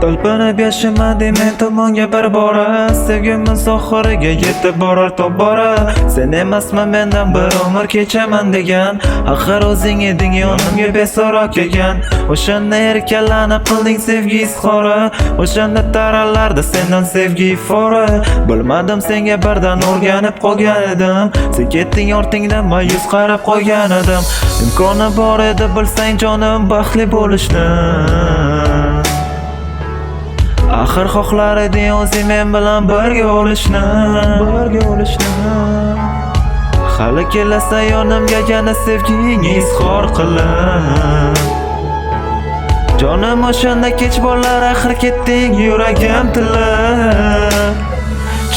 Talpinib yashamading men tomonga bir bora, sevgimiz oxiriga yetib borar tobora. Sen emasman mendan bir umr kechaman degan, axir o'zing eding yonimga beso'roq kelgan. O'shanda erkalanib qilding sevgi izhori, o'shanda taralarda sendan sevgi ifori. Bilmadim senga birdan o'rganib qolgan edim, sen ketding ortingdan ma'yus qarab qo'ygan edim. Imkoni bor edi bilsang jonim baxtli bo'lishni, axir xohlar eding o'zing men bilan birga bo'lishni. Hali kelasa yonimga yana sevgingni izhor qilib. Jonim o'shanda kech bo'lar axir ketding yuragim tilib.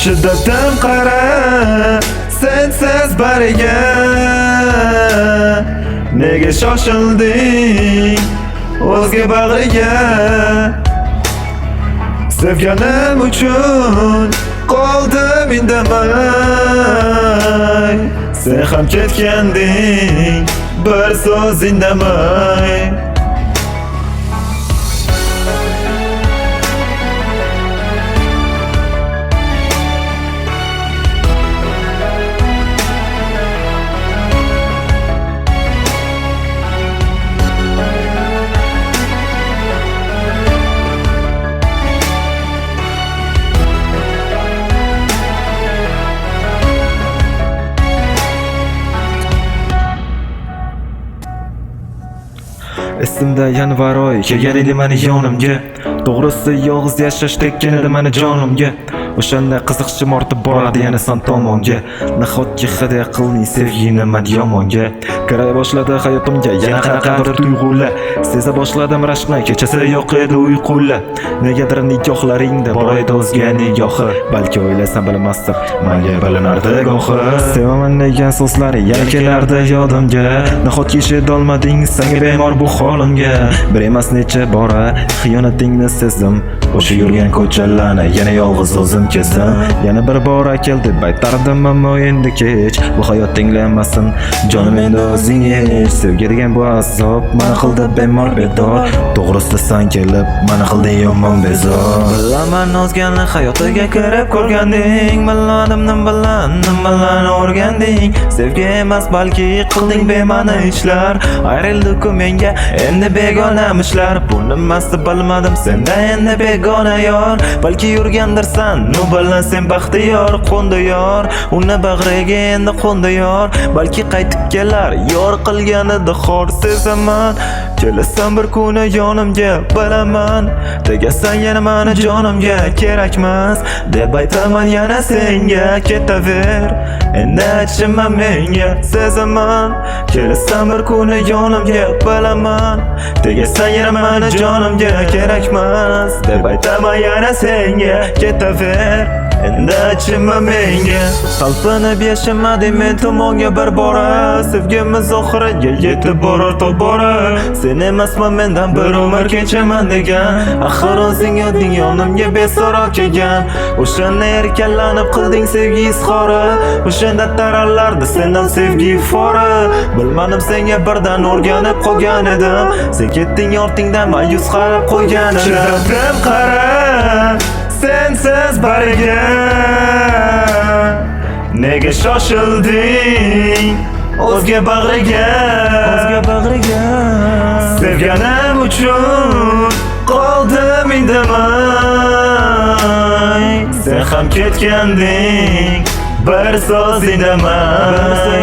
Shiddatim qara sensiz bariga, nega shoshilding o'zga bag'riga? Sevganim uchun qoldim indamay, sen ham ketganding bir so'z indamay. Esimda yanvar oy kelgan edi meni yonimga, to'g'risi yolg'iz yashash tekkan edi meni jonimga. O'shanda qiziqishim ortib boradi yana san tomonga, nahotki hidya qilding sevgini madyomonga. Kira boshladi hayotimga yana qanaqadir tuyg'ular, seza boshladim rashqni kechasi yo'q edi uyqular. Negadir nigohlaringda bor edi o'zga nigohi, balki o'ylasam bilmasdim menga bilinardi gohi. Sevaman degan so'zlari yana kelardi yodimga, nahotki yetolmading senga bemor bu holimga. Bir emas necha bora xiyonatingni sezdim, o'sha yurgan ko'chalarni yana yolg'iz o'zim kezdim. Yana bir bora keldi baytardim ammo endi kech, bu hayot tinglanmasin jonim endi o'zing hech. Sevgi degan bu azob meni qildi bemor bedor, to'g'risi san kelib meni qilding yomon bezor. Bilaman o'zgani hayotiga kirib ko'rganding, biladim nimalarni o'rganding. Sevgi emas balki qilding bema'ni ishlar, ayrildi-ku menga endi begonamishlar. Bu nimasi bilmadim senda endi begona yor, balki yurgandirsan nu bilan sen baxtiyor. Qo'ndi yor uni bag'riga endi qo'ndi yor, balki qaytib kelar yor qilganida xor. Sezaman kelasan bir kuni yonimga, bilaman tegasan yana meni jonimga. Kerakmas deb aytaman yana senga, ketaver endi aytishma menga. Sezaman kelasan bir kuni yonimga, bilaman tegasan yana meni jonimga. Kerakmas deb aytaman yana senga, ketaver endi aytishma menga. Talpinib yashamading men tomonga bir bora, sevgimiz oxiriga yetib borar tobora. Sen emasman mendan bir umr kechaman degan, axir o'zing eding yonimga beso'roq kelgan. O'shanda erkalanib qilding sevgi izhori, o'shanda taralardi sendan sevgi ifori. Bilmadim senga birdan o'rganib qolgan edim, sen ketding ortingdan ma'yus qarab qo'ygan edim. Shiddatim qara sensiz bariga, nega shoshilding o'zga bag'riga? Sevganim uchun qoldim indamay, sen ham ketganding bir so'z indamay.